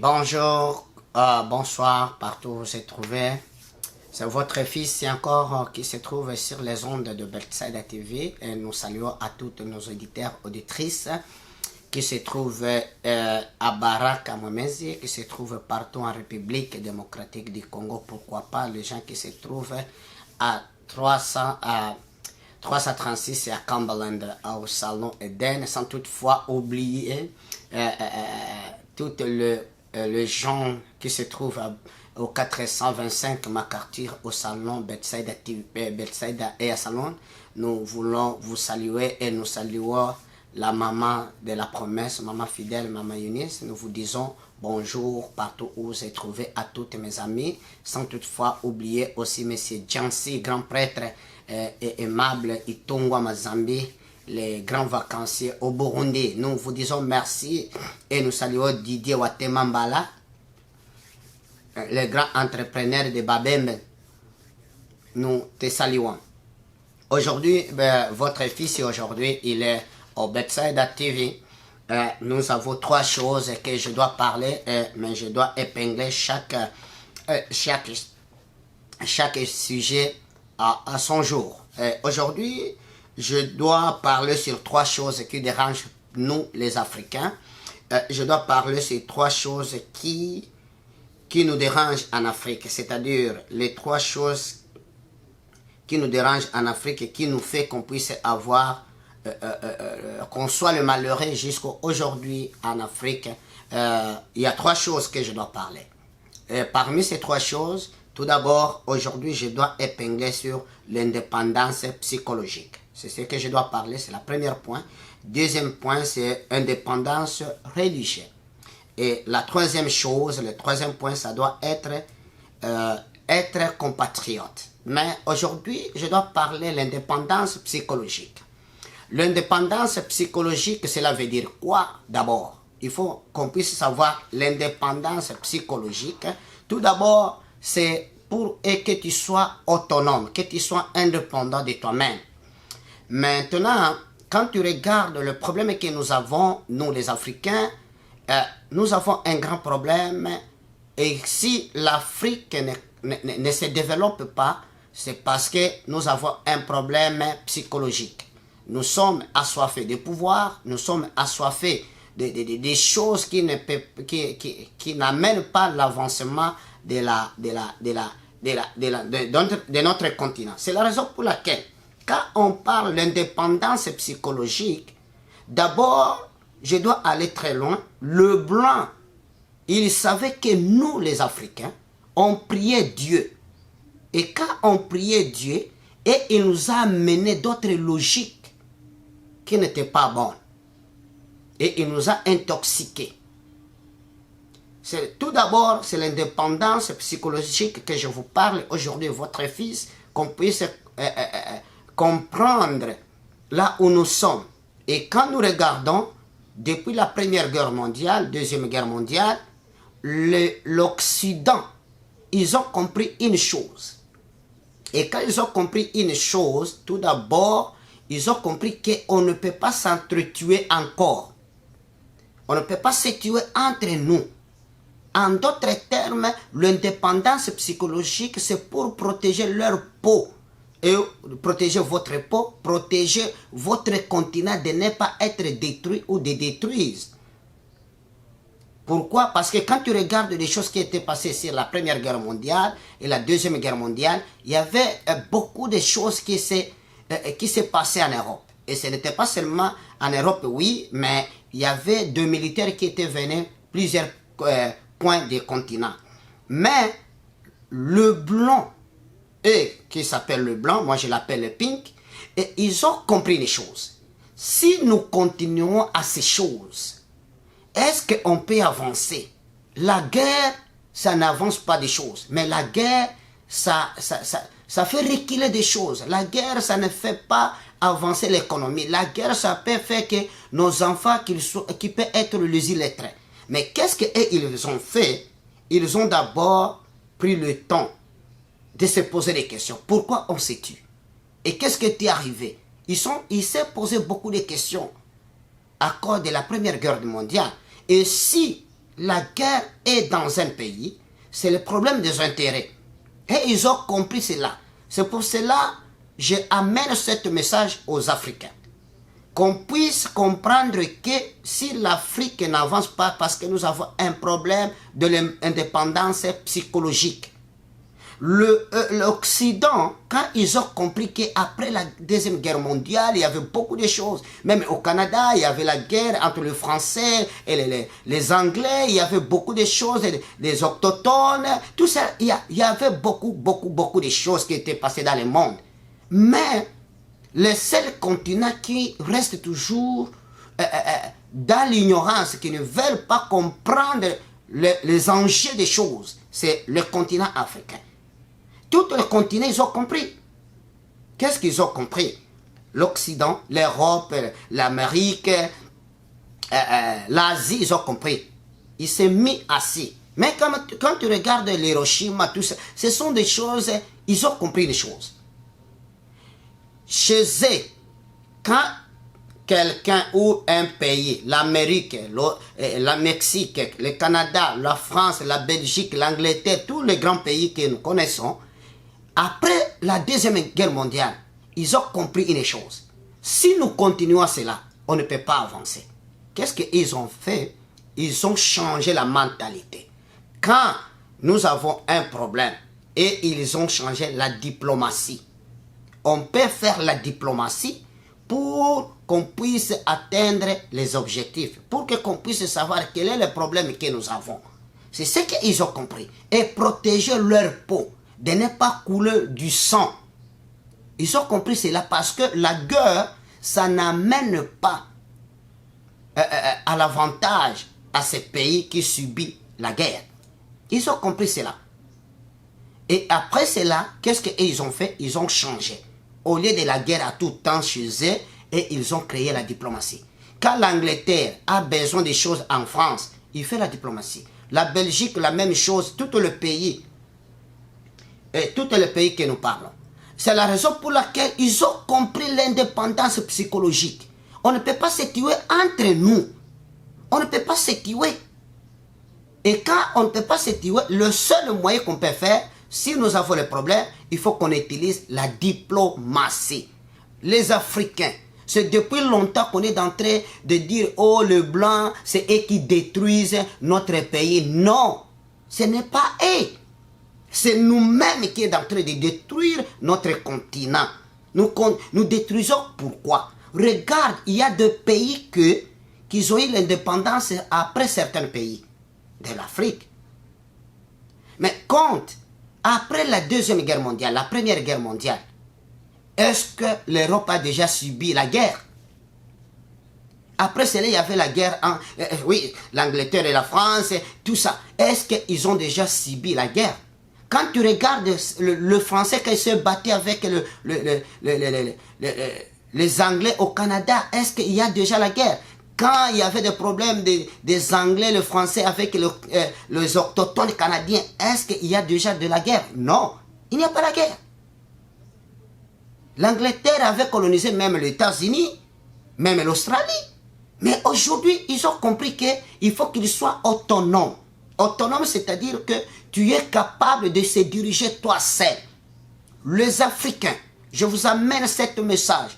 Bonjour, bonsoir, partout où vous êtes trouvé. C'est votre fils encore qui se trouve sur les ondes de Beltside TV. Et nous saluons à tous nos auditeurs, auditrices qui se trouvent à Baraka, Mwemezi, qui se trouvent partout en République démocratique du Congo. Pourquoi pas les gens qui se trouvent à 336 et à Cumberland, au Salon Eden, sans toutefois oublier tout les gens qui se trouvent au 425 MacArthur au Salon Beltside et à Salon. Nous voulons vous saluer et nous saluons la maman de la promesse, maman fidèle, maman Eunice. Nous vous disons bonjour partout où vous êtes trouvés à toutes mes amis, sans toutefois oublier aussi M. Jansi, grand prêtre et aimable Itongwa Mazambi, les grands vacanciers au Burundi. Nous vous disons merci et nous saluons Didier Watemambala, les grands entrepreneurs de Babembe. Nous te saluons. Aujourd'hui, votre fils aujourd'hui, il est au Beltside TV. Nous avons trois choses que je dois parler, mais je dois épingler chaque sujet à son jour. Aujourd'hui, je dois parler sur trois choses qui dérangent nous, les Africains. Je dois parler sur trois choses qui nous dérangent en Afrique, c'est-à-dire les trois choses qui nous dérangent en Afrique et qui nous fait qu'on puisse avoir, qu'on soit le malheureux jusqu'aujourd'hui en Afrique. Il y a trois choses que je dois parler. Parmi ces trois choses, tout d'abord, aujourd'hui, je dois épingler sur l'indépendance psychologique. C'est ce que je dois parler, c'est le premier point. Deuxième point, c'est indépendance religieuse. Et la troisième chose, le troisième point, ça doit être être compatriote. Mais aujourd'hui, je dois parler de l'indépendance psychologique. L'indépendance psychologique, cela veut dire quoi d'abord? Il faut qu'on puisse savoir l'indépendance psychologique. Tout d'abord, c'est pour que tu sois autonome, que tu sois indépendant de toi-même. Maintenant, quand tu regardes le problème que nous avons, nous les Africains, nous avons un grand problème. Et si l'Afrique ne se développe pas, c'est parce que nous avons un problème psychologique. Nous sommes assoiffés de pouvoir, nous sommes assoiffés des choses qui n'amènent pas l'avancement de notre continent. C'est la raison pour laquelle, quand on parle d'indépendance psychologique, d'abord, je dois aller très loin. Le blanc, il savait que nous, les Africains, on priait Dieu. Et quand on priait Dieu, et il nous a amené d'autres logiques qui n'étaient pas bonnes. Et il nous a intoxiqués. Tout d'abord, c'est l'indépendance psychologique que je vous parle aujourd'hui, votre fils, qu'on puisse comprendre là où nous sommes. Et quand nous regardons, depuis la Première Guerre mondiale, Deuxième Guerre mondiale, l'Occident, ils ont compris une chose. Et quand ils ont compris une chose, tout d'abord, ils ont compris qu'on ne peut pas s'entretuer encore. On ne peut pas se tuer entre nous. En d'autres termes, l'indépendance psychologique, c'est pour protéger leur peau. Et protéger votre peau, protéger votre continent de ne pas être détruit ou de détruire. Pourquoi? Parce que quand tu regardes les choses qui étaient passées sur la Première Guerre mondiale et la Deuxième Guerre mondiale, il y avait beaucoup de choses qui s'est passées en Europe. Et ce n'était pas seulement en Europe, oui, mais il y avait des militaires qui étaient venus plusieurs points du continent. Mais le blanc, qui s'appelle le blanc, moi je l'appelle le pink, et ils ont compris les choses. Si nous continuons à ces choses, est-ce qu'on peut avancer? La guerre, ça n'avance pas des choses. Mais la guerre, ça fait reculer des choses. La guerre, ça ne fait pas avancer l'économie. La guerre, ça peut faire que nos enfants, qui peuvent être les illettrés. Mais qu'est-ce qu'ils ont fait? Ils ont d'abord pris le temps de se poser des questions. Pourquoi on se tue? Et qu'est-ce qui est arrivé? Ils s'est posé beaucoup de questions à cause de la Première Guerre mondiale. Et si la guerre est dans un pays, c'est le problème des intérêts. Et ils ont compris cela. C'est pour cela que j'amène ce message aux Africains. Qu'on puisse comprendre que si l'Afrique n'avance pas parce que nous avons un problème de l'indépendance psychologique, l'Occident, quand ils ont compris qu'après la Deuxième Guerre mondiale, il y avait beaucoup de choses. Même au Canada, il y avait la guerre entre les Français et les Anglais, il y avait beaucoup de choses, les autochtones, tout ça, il y avait beaucoup de choses qui étaient passées dans le monde. Mais le seul continent qui reste toujours dans l'ignorance, qui ne veulent pas comprendre les enjeux des choses, c'est le continent africain. Tout le continent, ils ont compris. Qu'est-ce qu'ils ont compris? L'Occident, l'Europe, l'Amérique, l'Asie, ils ont compris. Ils s'est mis assis. Mais quand tu regardes l'Hiroshima, tout ça, ce sont des choses, ils ont compris les choses. Chez eux, quand quelqu'un ou un pays, l'Amérique, le Mexique, le Canada, la France, la Belgique, l'Angleterre, tous les grands pays que nous connaissons, après la Deuxième Guerre mondiale, ils ont compris une chose. Si nous continuons cela, on ne peut pas avancer. Qu'est-ce qu'ils ont fait? Ils ont changé la mentalité. Quand nous avons un problème et ils ont changé la diplomatie, on peut faire la diplomatie pour qu'on puisse atteindre les objectifs, pour qu'on puisse savoir quel est le problème que nous avons. C'est ce qu'ils ont compris. Et protéger leur peau, de ne pas couler du sang. Ils ont compris cela parce que la guerre, ça n'amène pas à l'avantage à ces pays qui subissent la guerre. Ils ont compris cela. Et après cela, qu'est-ce qu'ils ont fait? Ils ont changé. Au lieu de la guerre à tout temps chez eux, et ils ont créé la diplomatie. Quand l'Angleterre a besoin des choses en France, il fait la diplomatie. La Belgique, la même chose, tout le pays, et tous les pays que nous parlons. C'est la raison pour laquelle ils ont compris l'indépendance psychologique. On ne peut pas se tuer entre nous. On ne peut pas se tuer. Et quand on ne peut pas se tuer, le seul moyen qu'on peut faire, si nous avons le problème, il faut qu'on utilise la diplomatie. Les Africains, c'est depuis longtemps qu'on est en train de dire « Oh, le blanc, c'est eux qui détruisent notre pays. » Non, ce n'est pas eux. C'est nous-mêmes qui sommes en train de détruire notre continent. Nous détruisons pourquoi? Regarde, il y a des pays qui ont eu l'indépendance après certains pays de l'Afrique. Mais compte, après la Deuxième Guerre mondiale, la Première Guerre mondiale, est-ce que l'Europe a déjà subi la guerre? Après cela, il y avait la guerre, oui, l'Angleterre et la France, tout ça. Est-ce qu'ils ont déjà subi la guerre? Quand tu regardes le Français qui se battait avec les Anglais au Canada, est-ce qu'il y a déjà la guerre? Quand il y avait des problèmes des Anglais, le Français avec les autochtones canadiens, est-ce qu'il y a déjà de la guerre? Non, il n'y a pas la guerre. L'Angleterre avait colonisé même les États-Unis, même l'Australie. Mais aujourd'hui, ils ont compris qu'il faut qu'ils soient autonomes. Autonome, c'est-à-dire que tu es capable de se diriger toi seul. Les Africains, je vous amène ce message.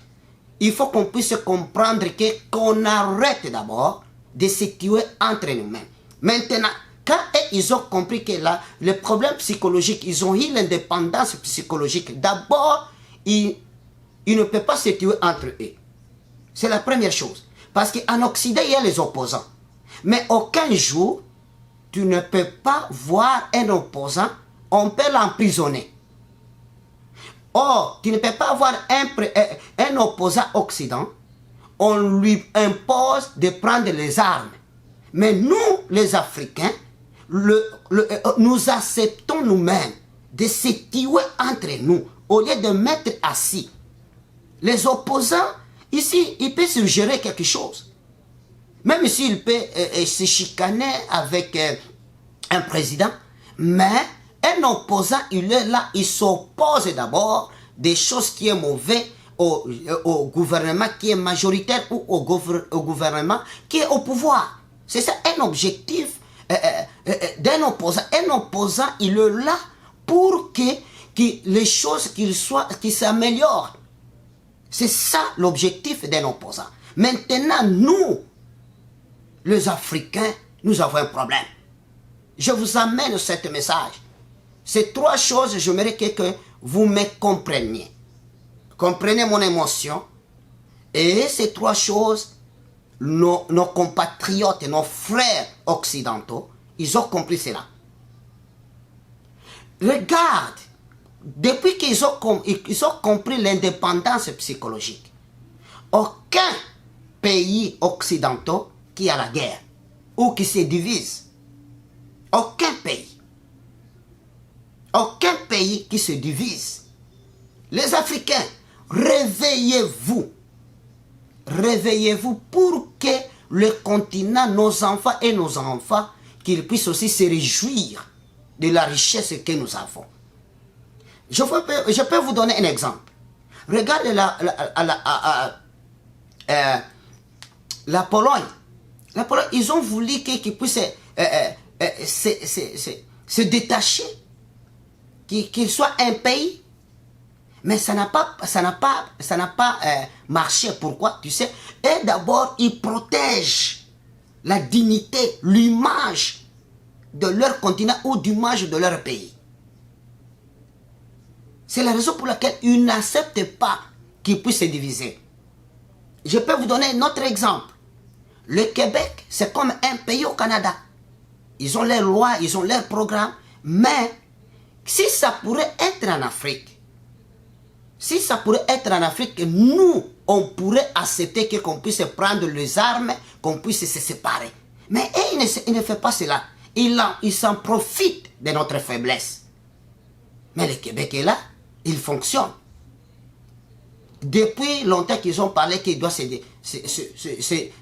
Il faut qu'on puisse comprendre qu'on arrête d'abord de se tuer entre nous-mêmes. Maintenant, quand ils ont compris que là, le problème psychologique, ils ont eu l'indépendance psychologique, d'abord, ils ne peuvent pas se tuer entre eux. C'est la première chose. Parce qu'en Occident, il y a les opposants. Mais aucun jour, tu ne peux pas voir un opposant, on peut l'emprisonner. Or, tu ne peux pas avoir un opposant occident, on lui impose de prendre les armes. Mais nous, les Africains, nous acceptons nous-mêmes de se tuer entre nous, au lieu de mettre assis. Les opposants, ici, ils peuvent suggérer quelque chose. Même s'il peut se chicaner avec un président, mais un opposant, il est là, il s'oppose d'abord des choses qui sont mauvaises au gouvernement qui est majoritaire ou au gouvernement qui est au pouvoir. C'est ça un objectif d'un opposant. Un opposant, il est là pour que les choses qui s'améliorent. C'est ça l'objectif d'un opposant. Maintenant, nous, les Africains, nous avons un problème. Je vous amène ce message. Ces trois choses, j'aimerais que vous me compreniez. Comprenez mon émotion. Et ces trois choses, nos compatriotes, nos frères occidentaux, ils ont compris cela. Regarde, depuis qu'ils ont compris l'indépendance psychologique, aucun pays occidental qui a la guerre ou qui se divise, aucun pays qui se divise. Les Africains, réveillez-vous. Réveillez-vous pour que le continent, nos enfants, qu'ils puissent aussi se réjouir de la richesse que nous avons. Je peux vous donner un exemple. Regardez la Pologne. La Pologne, ils ont voulu qu'ils puissent se détacher, qu'il soit un pays. Mais ça n'a pas marché. Pourquoi? Tu sais, et d'abord, ils protègent la dignité, l'image de leur continent ou l'image de leur pays. C'est la raison pour laquelle ils n'acceptent pas qu'ils puissent se diviser. Je peux vous donner un autre exemple. Le Québec, c'est comme un pays au Canada. Ils ont leurs lois, ils ont leurs programmes. Mais si ça pourrait être en Afrique, nous, on pourrait accepter qu'on puisse prendre les armes, qu'on puisse se séparer. Mais il ne fait pas cela. Il s'en profite de notre faiblesse. Mais le Québec est là, il fonctionne. Depuis longtemps qu'ils ont parlé qu'il doit se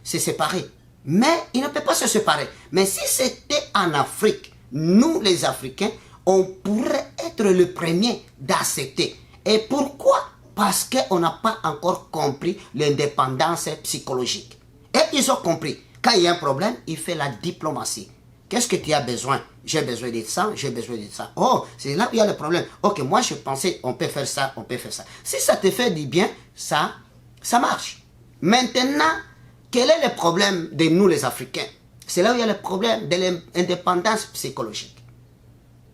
séparer. Mais il ne peut pas se séparer. Mais si c'était en Afrique, nous les Africains, on pourrait être le premier d'accepter. Et pourquoi? Parce qu'on n'a pas encore compris l'indépendance psychologique. Et ils ont compris. Quand il y a un problème, il fait la diplomatie. Qu'est-ce que tu as besoin? J'ai besoin de ça, j'ai besoin de ça. Oh, c'est là où il y a le problème. Ok, moi je pensais, on peut faire ça, on peut faire ça. Si ça te fait du bien, ça marche. Maintenant, quel est le problème de nous les Africains? C'est là où il y a le problème de l'indépendance psychologique.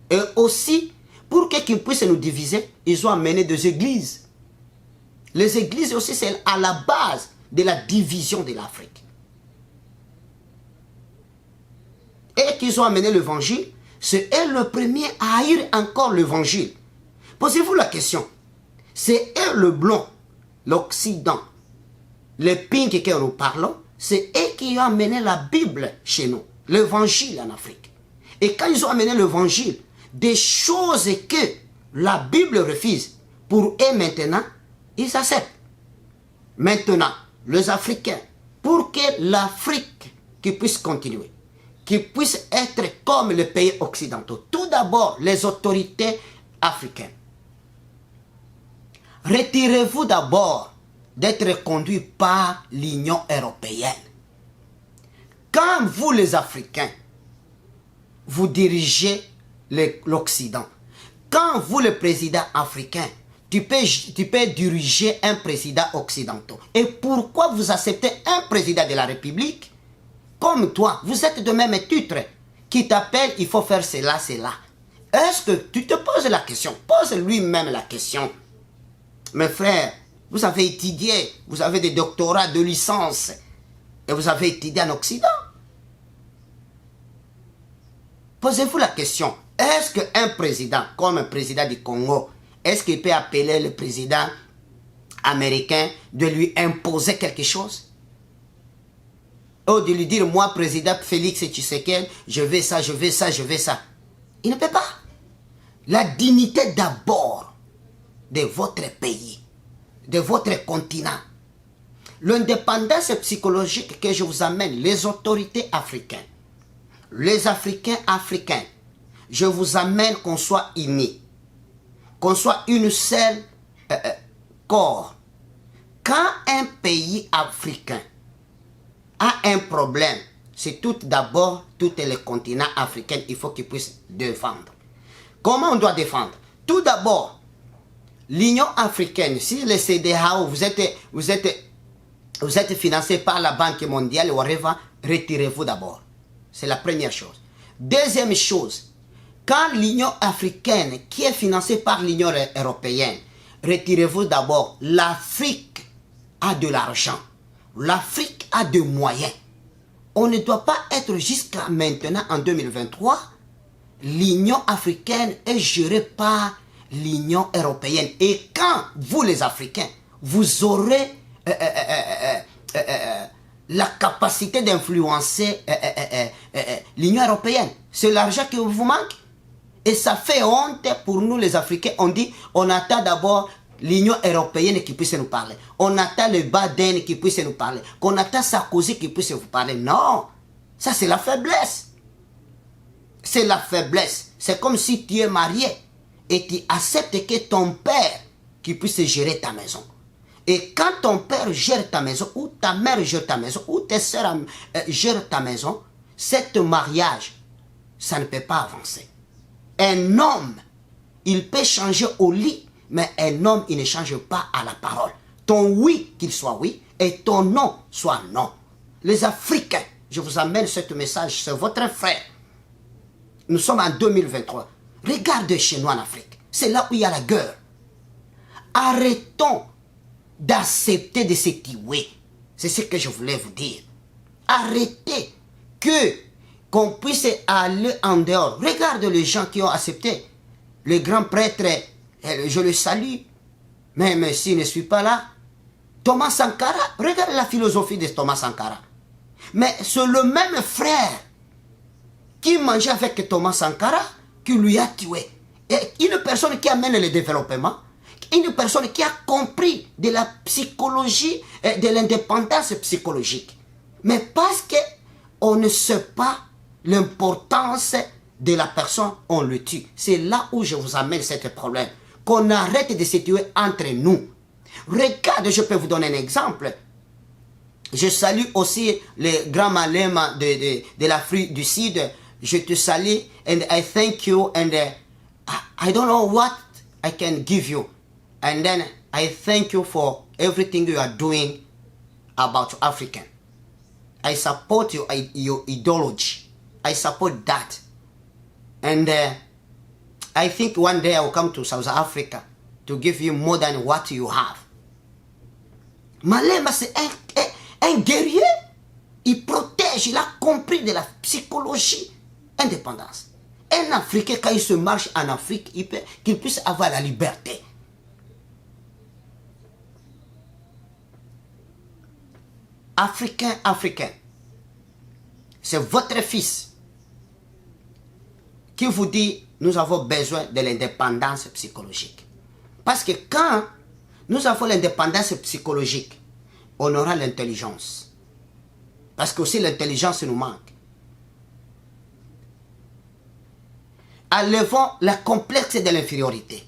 Et aussi, pour qu'ils puissent nous diviser, ils ont amené des églises. Les églises aussi, c'est à la base de la division de l'Afrique. Et qu'ils ont amené l'évangile, c'est eux le premier à haïr encore l'évangile. Posez-vous la question. C'est eux le blanc, l'Occident, les pinks que nous parlons, c'est eux qui ont amené la Bible chez nous, l'évangile en Afrique. Et quand ils ont amené l'évangile, des choses que la Bible refuse, pour eux maintenant, ils acceptent. Maintenant, les Africains, pour que l'Afrique qui puisse continuer, qui puisse être comme les pays occidentaux, tout d'abord les autorités africaines. Retirez-vous d'abord d'être conduits par l'Union européenne. Quand vous les Africains, vous dirigez l'Occident, quand vous le président africain, tu peux diriger un président occidental. Et pourquoi vous acceptez un président de la République comme toi, vous êtes de même titre, qui t'appelle, il faut faire cela, cela. Est-ce que tu te poses la question? Pose lui-même la question. Mes frères, vous avez étudié, vous avez des doctorats de licence, et vous avez étudié en Occident. Posez-vous la question, est-ce qu'un président, comme un président du Congo, est-ce qu'il peut appeler le président américain de lui imposer quelque chose? Ou de lui dire, moi, président Félix Tshisekedi, je veux ça, je veux ça, je veux ça. Il ne peut pas. La dignité d'abord de votre pays, de votre continent. L'indépendance psychologique que je vous amène, les autorités africaines, les Africains, je vous amène qu'on soit unis, qu'on soit une seule corps. Quand un pays africain a un problème, c'est tout d'abord, tous les continents africains, il faut qu'ils puissent défendre. Comment on doit défendre? Tout d'abord, l'Union africaine, si les CEDEAO, vous êtes financé par la Banque mondiale, retirez-vous d'abord. C'est la première chose. Deuxième chose, quand l'Union africaine, qui est financée par l'Union européenne, retirez-vous d'abord. L'Afrique a de l'argent. L'Afrique a des moyens. On ne doit pas être jusqu'à maintenant, en 2023, l'Union africaine est gérée par l'Union européenne. Et quand vous, les Africains, vous aurez la capacité d'influencer l'Union européenne, c'est l'argent qui vous manque. Et ça fait honte pour nous, les Africains. On dit, on attend d'abord l'Union européenne qui puisse nous parler. On attend le Biden qui puisse nous parler. Qu'on attend Sarkozy qui puisse vous parler. Non, ça c'est la faiblesse. C'est la faiblesse. C'est comme si tu es marié et tu acceptes que ton père qui puisse gérer ta maison. Et quand ton père gère ta maison, ou ta mère gère ta maison, ou tes soeurs gèrent ta maison, cet mariage, ça ne peut pas avancer. Un homme, il peut changer au lit, mais un homme, il ne change pas à la parole. Ton oui, qu'il soit oui, et ton non, soit non. Les Africains, je vous amène ce message, c'est votre frère. Nous sommes en 2023. Regardez chez nous en Afrique. C'est là où il y a la guerre. Arrêtons d'accepter de se tuer. C'est ce que je voulais vous dire. Arrêtez qu'on puisse aller en dehors. Regarde les gens qui ont accepté. Le grand prêtre, je le salue. Mais s'il ne suis pas là, Thomas Sankara, regarde la philosophie de Thomas Sankara. Mais c'est le même frère qui mangeait avec Thomas Sankara qui lui a tué. Et une personne qui amène le développement, une personne qui a compris de la psychologie, de l'indépendance psychologique. Mais parce qu'on ne sait pas l'importance de la personne, on le tue. C'est là où je vous amène ce problème. Qu'on arrête de se tuer entre nous. Regarde, je peux vous donner un exemple. Je salue aussi le grand malema de l'Afrique du Sud. Je te salue and I thank you and I don't know what I can give you. And then I thank you for everything you are doing about African. I support your ideology. I support that. And I think one day I will come to South Africa to give you more than what you have. Malema, c'est un guerrier. Il protège, il a compris de la psychologie indépendance. Un Africain, quand il se marche en Afrique, qu'il puisse avoir la liberté. Africain, c'est votre fils qui vous dit, nous avons besoin de l'indépendance psychologique. Parce que quand nous avons l'indépendance psychologique, on aura l'intelligence. Parce que aussi l'intelligence nous manque. Enlevons la complexe de l'infériorité.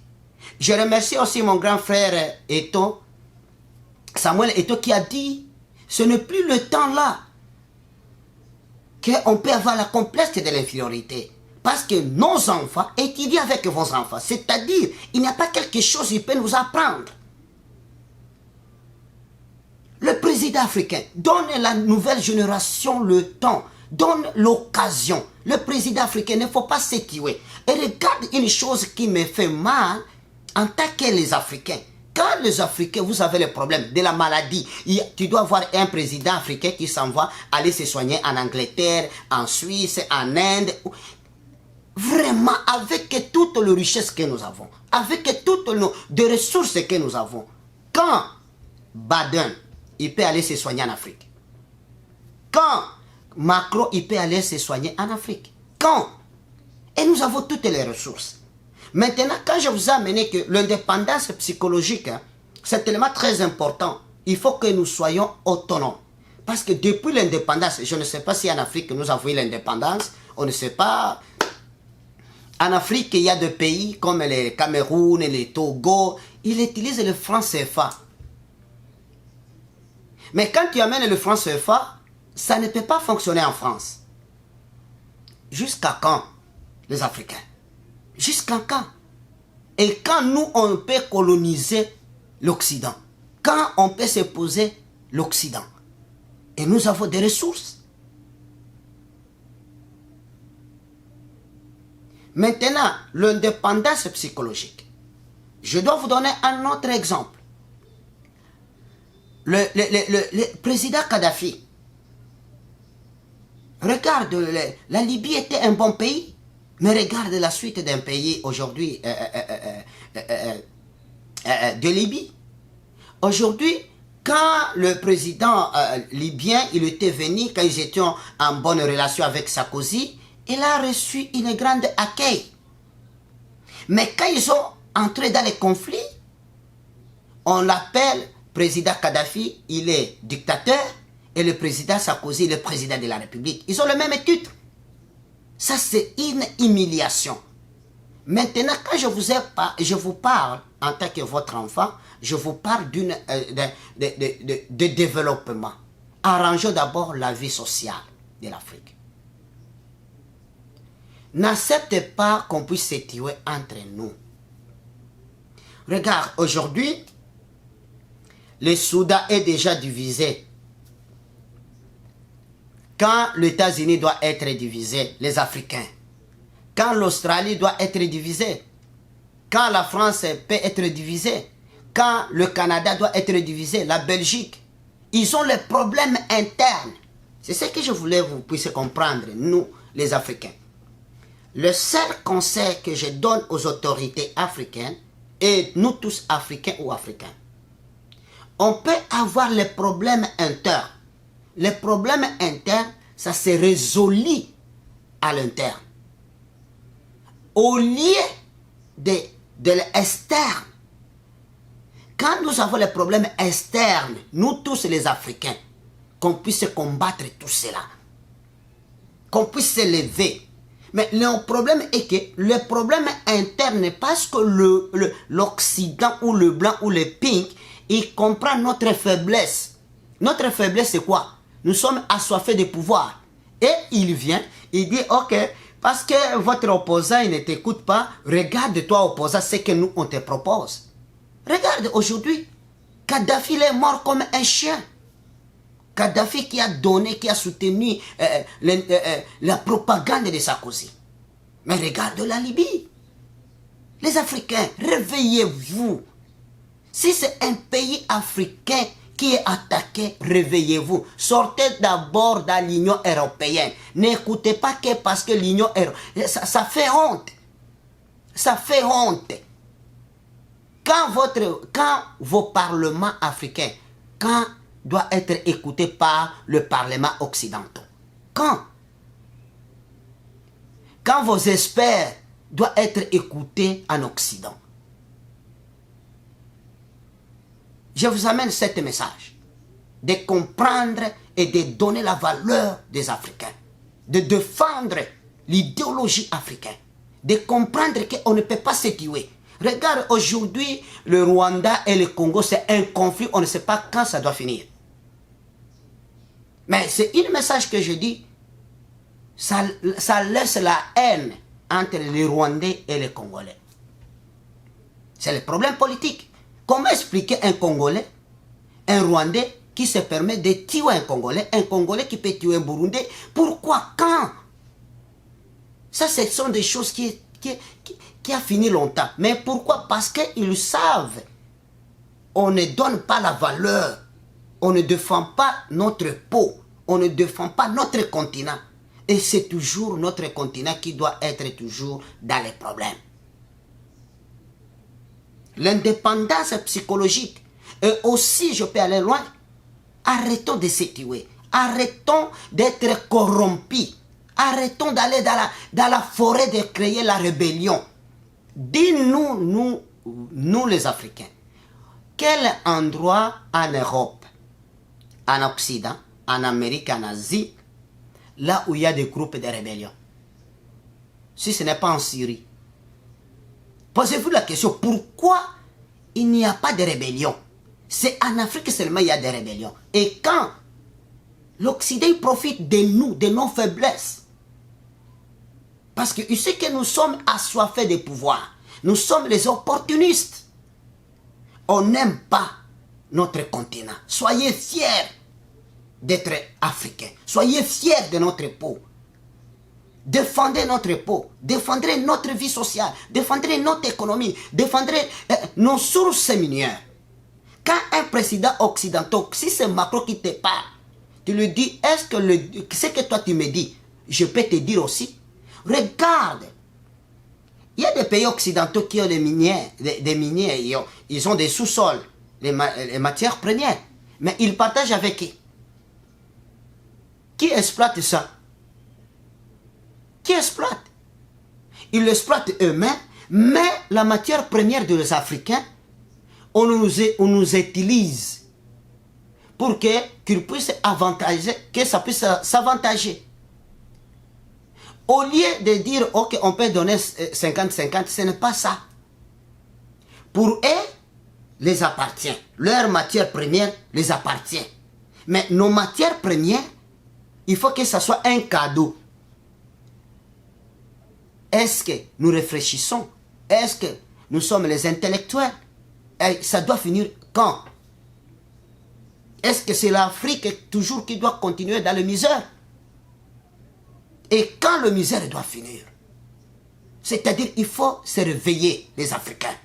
Je remercie aussi mon grand frère Eto, Samuel Eto, qui a dit, ce n'est plus le temps là qu'on peut avoir la complexe de l'infériorité. Parce que nos enfants étudient avec vos enfants. C'est-à-dire, il n'y a pas quelque chose qui peut nous apprendre. Le président africain donne à la nouvelle génération le temps, donne l'occasion. Le président africain, il ne faut pas se tuer. Et regarde une chose qui me fait mal en tant que les Africains. Quand les Africains, vous avez le problème de la maladie, tu dois avoir un président africain qui s'en va aller se soigner en Angleterre, en Suisse, en Inde. Vraiment, avec toutes les richesses que nous avons, avec toutes les ressources que nous avons. Quand Biden, il peut aller se soigner en Afrique. Quand Macron, il peut aller se soigner en Afrique. Quand? Et nous avons toutes les ressources. Maintenant, quand je vous ai amené que l'indépendance psychologique, c'est tellement très important, il faut que nous soyons autonomes. Parce que depuis l'indépendance, je ne sais pas si en Afrique nous avons eu l'indépendance, on ne sait pas. En Afrique, il y a des pays comme le Cameroun et le Togo, ils utilisent le franc CFA. Mais quand tu amènes le franc CFA, ça ne peut pas fonctionner en France. Jusqu'à quand, les Africains? Jusqu'à quand? Et quand nous, on peut coloniser l'Occident? Quand on peut se poser l'Occident? Et nous avons des ressources. Maintenant, l'indépendance psychologique. Je dois vous donner un autre exemple. Le président Kadhafi. Regarde, la Libye était un bon pays, mais regarde la suite d'un pays aujourd'hui de Libye. Aujourd'hui, quand le président libyen, il était venu, quand ils étaient en bonne relation avec Sarkozy, il a reçu une grande accueil. Mais quand ils sont entrés dans les conflits, on l'appelle président Kadhafi, il est dictateur, et le président Sarkozy, le président de la République. Ils ont le même titre. Ça, c'est une humiliation. Maintenant, quand je vous parle en tant que votre enfant, je vous parle de développement. Arrangeons d'abord la vie sociale de l'Afrique. N'acceptez pas qu'on puisse se tuer entre nous. Regarde, aujourd'hui, le Soudan est déjà divisé. Quand les États-Unis doivent être divisés, les Africains. Quand l'Australie doit être divisée. Quand la France peut être divisée. Quand le Canada doit être divisé, la Belgique. Ils ont les problèmes internes. C'est ce que je voulais que vous puissiez comprendre, nous, les Africains. Le seul conseil que je donne aux autorités africaines, et nous tous Africains ou Africains, on peut avoir les problèmes internes. Les problèmes internes, ça se résout à l'interne. Au lieu de l'externe. Quand nous avons les problèmes externes, nous tous les Africains, qu'on puisse combattre tout cela. Qu'on puisse se lever. Mais le problème est que le problème interne n'est pas que l'Occident ou le blanc ou le pink, il comprend notre faiblesse. Notre faiblesse, c'est quoi? Nous sommes assoiffés de pouvoir. Et il vient, il dit, ok, parce que votre opposant il ne t'écoute pas, regarde-toi opposant ce que nous on te propose. Regarde aujourd'hui, Kadhafi est mort comme un chien. Kadhafi qui a donné, qui a soutenu la propagande de Sarkozy. Mais regarde la Libye. Les Africains, réveillez-vous. Si c'est un pays africain qui est attaqué, réveillez-vous. Sortez d'abord dans l'Union européenne. N'écoutez pas que parce que l'Union européenne, ça fait honte. Ça fait honte. Quand vos parlements africains, doivent être écoutés par le Parlement occidental. Quand vos experts doivent être écoutés en Occident. Je vous amène ce message. De comprendre et de donner la valeur des Africains. De défendre l'idéologie africaine. De comprendre qu'on ne peut pas se tuer. Regarde, aujourd'hui, le Rwanda et le Congo, c'est un conflit, on ne sait pas quand ça doit finir. Mais c'est un message que je dis, ça laisse la haine entre les Rwandais et les Congolais. C'est le problème politique. Comment expliquer un Congolais, un Rwandais qui se permet de tuer un Congolais qui peut tuer un Burundais? Pourquoi? Quand? Ça, ce sont des choses qui a fini longtemps. Mais pourquoi? Parce qu'ils savent. On ne donne pas la valeur. On ne défend pas notre peau. On ne défend pas notre continent. Et c'est toujours notre continent qui doit être toujours dans les problèmes. L'indépendance psychologique. Et aussi, je peux aller loin. Arrêtons de se tuer. Arrêtons d'être corrompus. Arrêtons d'aller dans la forêt de créer la rébellion. Dis-nous, nous les Africains, quel endroit en Europe, en Occident, en Amérique, en Asie, là où il y a des groupes de rébellion? Si ce n'est pas en Syrie. Posez-vous la question, pourquoi il n'y a pas de rébellion? C'est en Afrique seulement il y a des rébellions. Et quand L'Occident profite de nous, de nos faiblesses. Parce qu'il sait que nous sommes assoiffés de pouvoir. Nous sommes les opportunistes. On n'aime pas notre continent. Soyez fiers d'être africains. Soyez fiers de notre peau. Défendez notre peau. Défendez notre vie sociale. Défendez notre économie. Défendez nos sources minières. Quand un président occidental, si c'est Macron qui te parle, tu lui dis, est-ce que ce que toi tu me dis, je peux te dire aussi? Regarde. Il y a des pays occidentaux qui ont des minières, ils ont des sous-sols, les matières premières. Mais ils partagent avec qui? Qui exploite ça? Qui exploite? Ils l'exploitent eux-mêmes, mais la matière première des Africains, on nous utilise pour qu'ils puissent avantager, que ça puisse s'avantager. Au lieu de dire, ok, on peut donner 50-50, ce n'est pas ça. Pour eux, les appartient. Leur matière première les appartient. Mais nos matières premières, il faut que ça soit un cadeau. Est-ce que nous réfléchissons? Est-ce que nous sommes les intellectuels? Et ça doit finir quand? Est-ce que c'est l'Afrique toujours qui doit continuer dans la misère? Et quand le misère doit finir? C'est-à-dire il faut se réveiller, les Africains.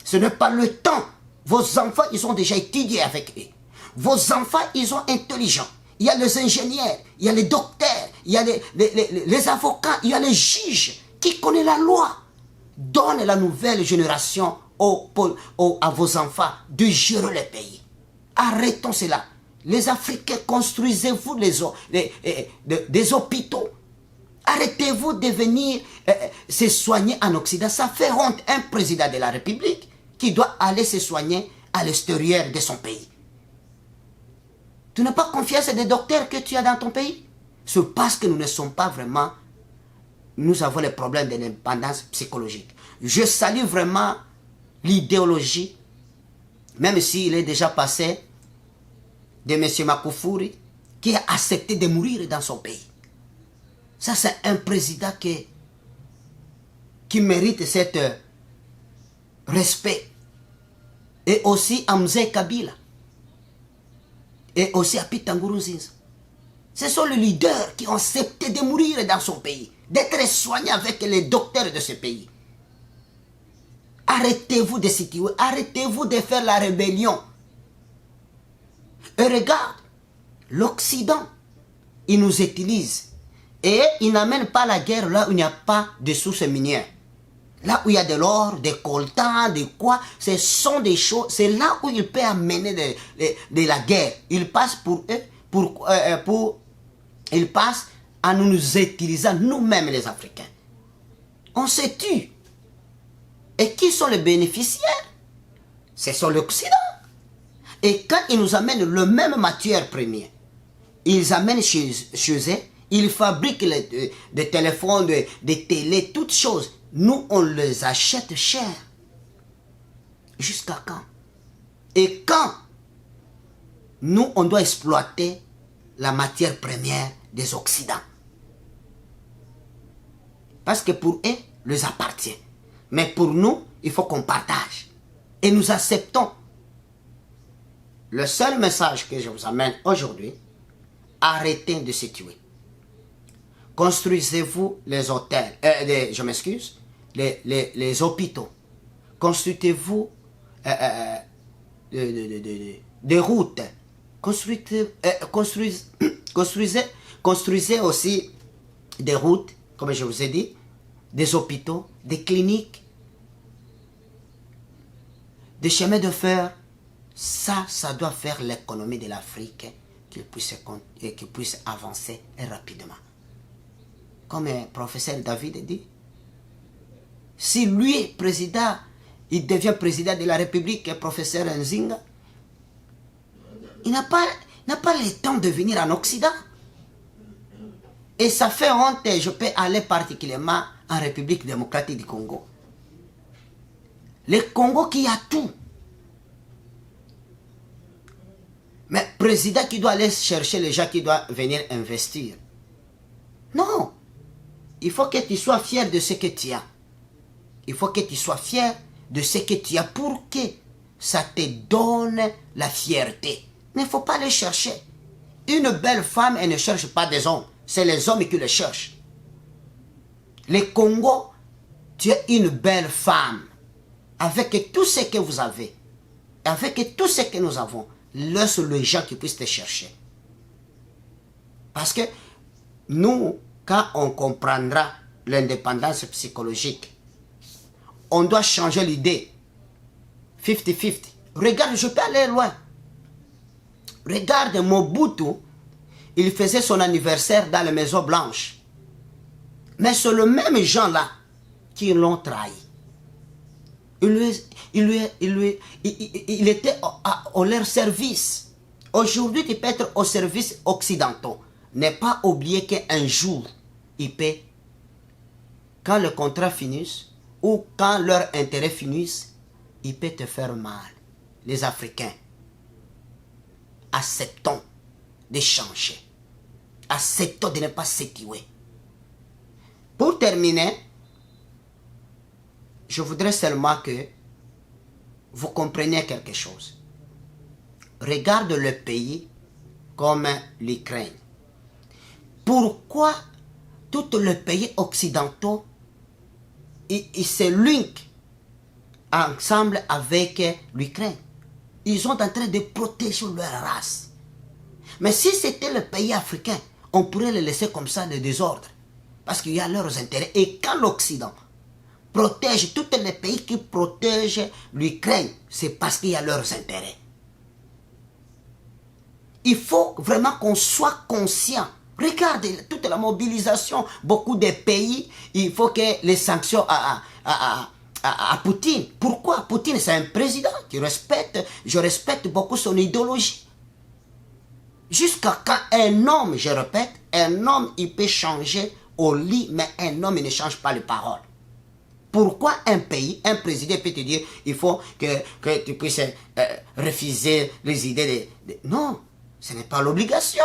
Ce n'est pas le temps. Vos enfants, ils ont déjà étudié avec eux. Vos enfants, ils sont intelligents. Il y a les ingénieurs, il y a les docteurs, il y a les avocats, il y a les juges qui connaissent la loi. Donne la nouvelle génération à vos enfants de gérer le pays. Arrêtons cela. Les Africains, construisez-vous des hôpitaux. Arrêtez-vous de venir se soigner en Occident. Ça fait honte un président de la République qui doit aller se soigner à l'extérieur de son pays. Tu n'as pas confiance des docteurs que tu as dans ton pays? C'est parce que nous ne sommes pas vraiment... Nous avons les problèmes de l'indépendance psychologique. Je salue vraiment l'idéologie, même s'il est déjà passé, de M. Magufuli, qui a accepté de mourir dans son pays. Ça, c'est un président qui mérite cet respect. Et aussi Hamza Kabila. Et aussi Apita Ngurunziza. Ce sont les leaders qui ont accepté de mourir dans son pays, d'être soignés avec les docteurs de ce pays. Arrêtez-vous de situer, arrêtez-vous de faire la rébellion. Et regarde, l'Occident, il nous utilise. Et il n'amène pas la guerre là où il n'y a pas de sources minières. Là où il y a de l'or, des coltans, de quoi, ce sont des choses, c'est là où il peut amener de la guerre. Il passe pour eux, il passe en nous utilisant nous-mêmes les Africains. On se tue. Et qui sont les bénéficiaires? Ce sont l'Occident. Et quand ils nous amènent le même matière première, ils amènent chez eux, ils fabriquent des téléphones, des télés, toutes choses. Nous, on les achète cher. Jusqu'à quand? Et quand nous, on doit exploiter la matière première des Occidents? Parce que pour eux, les appartient. Mais pour nous, il faut qu'on partage. Et nous acceptons. Le seul message que je vous amène aujourd'hui, arrêtez de se tuer. Construisez-vous les hôtels, je m'excuse, les hôpitaux. Construisez-vous des routes. Construisez aussi des routes, comme je vous ai dit, des hôpitaux, des cliniques, des chemins de fer. Ça doit faire l'économie de l'Afrique qu'il puisse avancer rapidement. Comme le professeur David dit, si lui, président, il devient président de la République, professeur Nzinga, il n'a pas le temps de venir en Occident. Et ça fait honte, je peux aller particulièrement en République démocratique du Congo. Le Congo qui a tout. Mais président qui doit aller chercher les gens qui doivent venir investir. Non. Il faut que tu sois fier de ce que tu as. Il faut que tu sois fier de ce que tu as pour que ça te donne la fierté. Mais il ne faut pas les chercher. Une belle femme, elle ne cherche pas des hommes. C'est les hommes qui les cherchent. Le Congo, tu es une belle femme. Avec tout ce que vous avez, avec tout ce que nous avons, laisse les gens qui puissent te chercher. Parce que nous, quand on comprendra l'indépendance psychologique, on doit changer l'idée. 50-50. Regarde, je peux aller loin. Regarde Mobutu, il faisait son anniversaire dans la Maison Blanche. Mais c'est le même gens-là qui l'ont trahi. Il était à leur service. Aujourd'hui, tu peux être au service occidentaux. Ne pas oublier qu'un jour, il peut, quand le contrat finisse, ou quand leur intérêt finisse, il peut te faire mal. Les Africains, acceptons de changer. Acceptons de ne pas se tuer. Pour terminer, je voudrais seulement que vous compreniez quelque chose. Regarde le pays comme l'Ukraine. Pourquoi tous les pays occidentaux ils se linkent ensemble avec l'Ukraine? Ils sont en train de protéger leur race. Mais si c'était le pays africain, on pourrait les laisser comme ça, le désordre. Parce qu'il y a leurs intérêts. Et quand l'Occident protège tous les pays qui protègent l'Ukraine, c'est parce qu'il y a leurs intérêts. Il faut vraiment qu'on soit conscient. Regardez toute la mobilisation, beaucoup de pays, il faut que les sanctions à Poutine. Pourquoi? Poutine, c'est un président qui respecte, je respecte beaucoup son idéologie. Jusqu'à quand un homme, je répète, un homme, il peut changer au lit, mais un homme, il ne change pas les paroles. Pourquoi un pays, un président peut te dire, il faut que tu puisses refuser les idées Non, ce n'est pas l'obligation.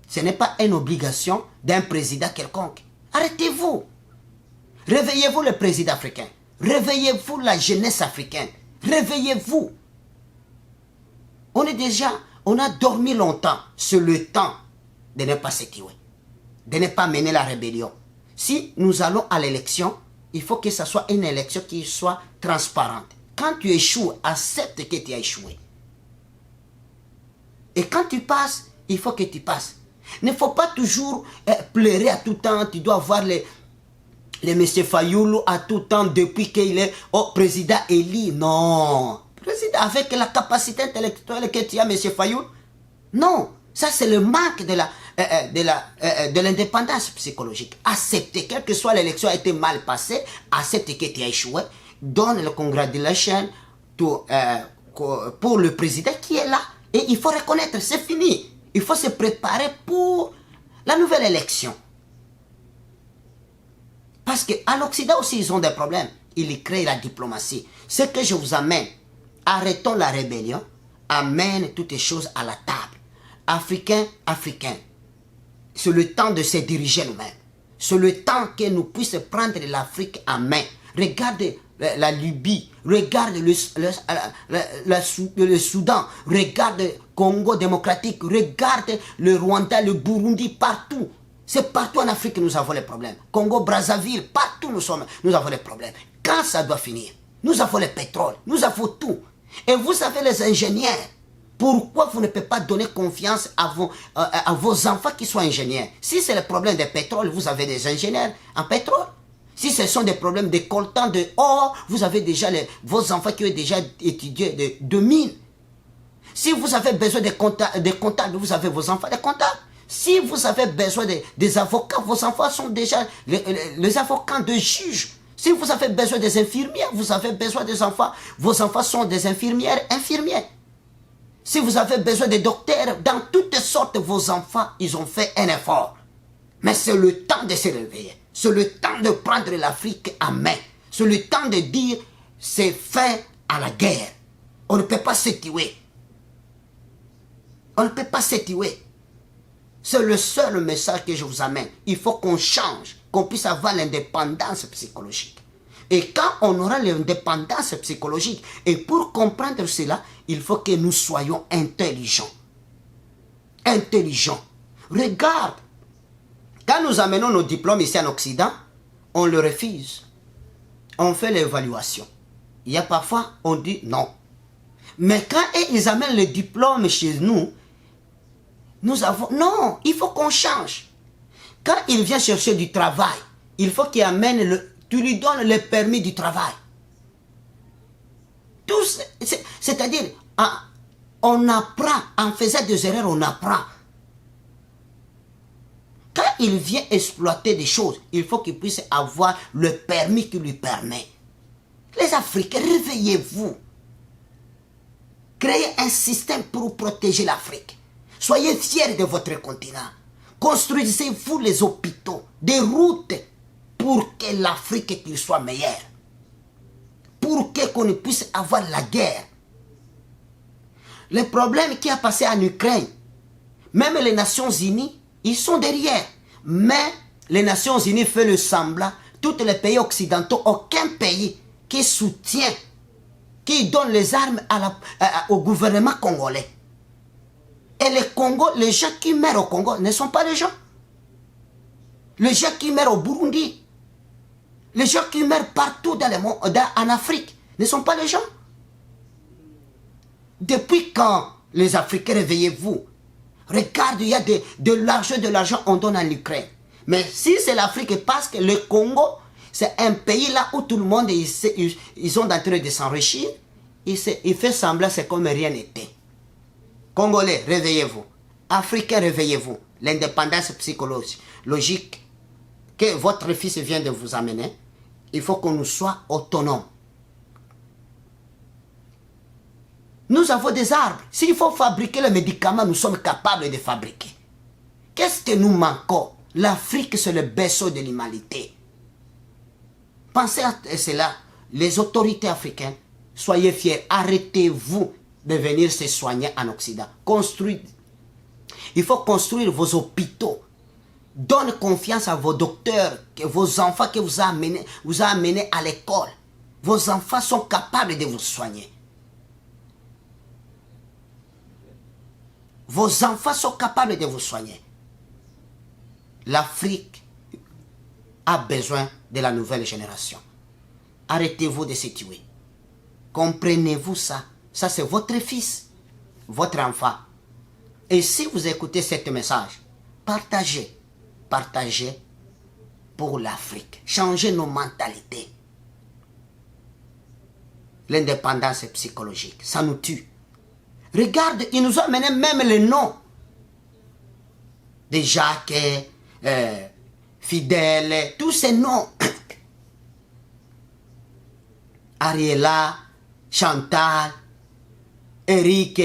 Ce n'est pas une obligation d'un président quelconque. Arrêtez-vous. Réveillez-vous le président africain. Réveillez-vous la jeunesse africaine. Réveillez-vous. On a dormi longtemps. C'est le temps de ne pas se tuer. De ne pas mener la rébellion. Si nous allons à l'élection, il faut que ce soit une élection qui soit transparente. Quand tu échoues, accepte que tu as échoué. Et quand tu passes, il faut que tu passes. Il ne faut pas toujours pleurer à tout temps. Tu dois voir les M. Fayoulou à tout temps depuis qu'il est président élu. Non. Président avec la capacité intellectuelle que tu as, M. Fayoulou. Non. Ça, c'est le manque de l'indépendance psychologique. Accepter, quelle que soit l'élection a été mal passée, accepter que tu as échoué. Donne le congratulations pour le président qui est là. Et il faut reconnaître, c'est fini. Il faut se préparer pour la nouvelle élection. Parce qu'à l'Occident aussi, ils ont des problèmes. Ils créent la diplomatie. Ce que je vous amène, arrêtons la rébellion, amène toutes les choses à la table. Africains, c'est le temps de se diriger nous-mêmes. C'est le temps que nous puissions prendre l'Afrique en main. Regardez la Libye, regarde le Soudan, regarde le Congo démocratique, regarde le Rwanda, le Burundi, partout. C'est partout en Afrique que nous avons les problèmes. Congo, Brazzaville, partout nous avons les problèmes. Quand ça doit finir? Nous avons le pétrole, nous avons tout. Et vous savez les ingénieurs, pourquoi vous ne pouvez pas donner confiance à vos enfants qui soient ingénieurs? Si c'est le problème du pétrole, vous avez des ingénieurs en pétrole. Si ce sont des problèmes de coltan, de or, vous avez déjà vos enfants qui ont déjà étudié de mines. Si vous avez besoin de comptables, vous avez vos enfants des comptables. Si vous avez besoin des avocats, vos enfants sont déjà les avocats de juges. Si vous avez besoin des infirmières, vous avez besoin des enfants, vos enfants sont des infirmières. Si vous avez besoin de docteurs, dans toutes sortes, vos enfants, ils ont fait un effort. Mais c'est le temps de se réveiller. C'est le temps de prendre l'Afrique en main. C'est le temps de dire, c'est fin à la guerre. On ne peut pas se tuer. On ne peut pas se tuer. C'est le seul message que je vous amène. Il faut qu'on change, qu'on puisse avoir l'indépendance psychologique. Et quand on aura l'indépendance psychologique, et pour comprendre cela, il faut que nous soyons intelligents. Intelligents. Regarde, quand nous amenons nos diplômes ici en Occident, on le refuse. On fait l'évaluation. Il y a parfois, on dit non. Mais quand ils amènent le diplôme chez nous, nous avons... Non, il faut qu'on change. Quand il vient chercher du travail, il faut qu'il amène le... Tu lui donnes le permis du travail. C'est-à-dire, on apprend, en faisant des erreurs, on apprend. Quand il vient exploiter des choses, il faut qu'il puisse avoir le permis qui lui permet. Les Africains, réveillez-vous. Créez un système pour protéger l'Afrique. Soyez fiers de votre continent. Construisez-vous les hôpitaux, des routes pour que l'Afrique qu'il soit meilleure. Pour qu'on puisse avoir la guerre. Le problème qui a passé en Ukraine, même les Nations Unies, ils sont derrière. Mais les Nations Unies font le semblant. Tous les pays occidentaux, aucun pays qui soutient, qui donne les armes au gouvernement congolais. Et les Congo, les gens qui meurent au Congo ne sont pas les gens. Les gens qui meurent au Burundi, les gens qui meurent partout dans le monde, en Afrique, ne sont pas les gens. Depuis quand les Africains, réveillez-vous? Regarde, il y a de l'argent, on donne en Ukraine. Mais si c'est l'Afrique, parce que le Congo, c'est un pays là où tout le monde, ils sont en train de s'enrichir, il fait semblant, c'est comme rien n'était. Congolais, réveillez-vous. Africains, réveillez-vous. L'indépendance psychologique que votre fils vient de vous amener, il faut qu'on nous soit autonomes. Nous avons des arbres. S'il faut fabriquer les médicaments, nous sommes capables de fabriquer. Qu'est-ce que nous manquons? L'Afrique, c'est le berceau de l'humanité. Pensez à cela. Les autorités africaines, soyez fiers. Arrêtez-vous de venir se soigner en Occident. Construisez. Il faut construire vos hôpitaux. Donne confiance à vos docteurs, que vos enfants que vous a amenés à l'école. Vos enfants sont capables de vous soigner. Vos enfants sont capables de vous soigner. L'Afrique a besoin de la nouvelle génération. Arrêtez-vous de se tuer. Comprenez-vous ça? Ça, c'est votre fils, votre enfant. Et si vous écoutez ce message, partagez. Partagez pour l'Afrique. Changez nos mentalités. L'indépendance psychologique, ça nous tue. Regarde, ils nous ont amené même les noms de Jacques, Fidèle, tous ces noms. Ariela, Chantal, Eric,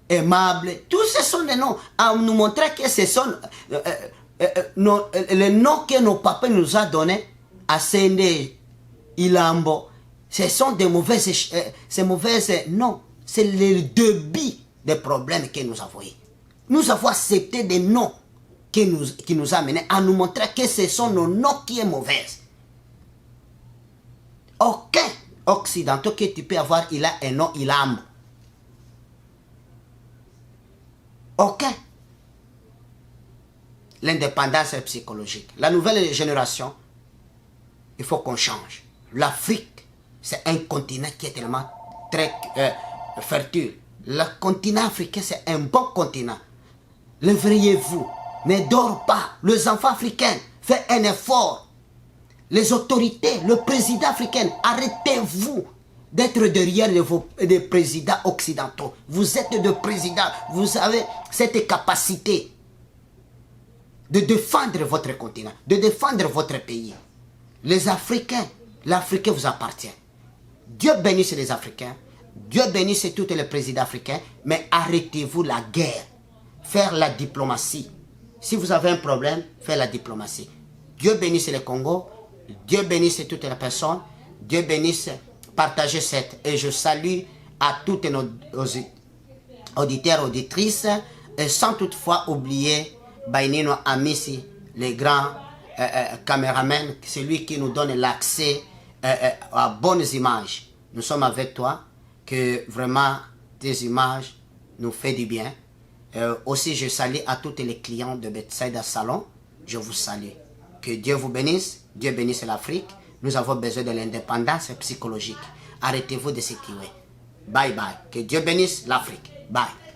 Aimable, tous ce sont des noms. À nous montrer que ce sont les noms que nos papas nous ont donnés, Asende, Ilambo, ce sont des mauvaises noms. C'est le début des problèmes que nous avons eu. Nous avons accepté des noms qui nous a menés à nous montrer que ce sont nos noms qui sont mauvais. Aucun occidental que tu peux avoir, il a un nom, il a un mot. Aucun. L'indépendance psychologique. La nouvelle génération, il faut qu'on change. L'Afrique, c'est un continent qui est tellement très fertile. Le continent africain, c'est un bon continent. Réveillez-vous. Ne dors pas. Les enfants africains, faites un effort. Les autorités, le président africain, arrêtez-vous d'être derrière des présidents occidentaux. Vous êtes des présidents. Vous avez cette capacité de défendre votre continent, de défendre votre pays. Les Africains, l'Afrique vous appartient. Dieu bénisse les Africains. Dieu bénisse tous les présidents africains, mais arrêtez-vous la guerre. Faire la diplomatie. Si vous avez un problème, faites la diplomatie. Dieu bénisse le Congo. Dieu bénisse toutes les personnes. Dieu bénisse, partagez cette. Et je salue à toutes auditeurs, auditrices, sans toutefois oublier Bainino Amissi, les grands caméramans, celui qui nous donne l'accès à bonnes images. Nous sommes avec toi, que vraiment tes images nous font du bien. Aussi, je salue à tous les clients de Bethsaida Salon. Je vous salue. Que Dieu vous bénisse. Dieu bénisse l'Afrique. Nous avons besoin de l'indépendance psychologique. Arrêtez-vous de se tuer. Bye bye. Que Dieu bénisse l'Afrique. Bye.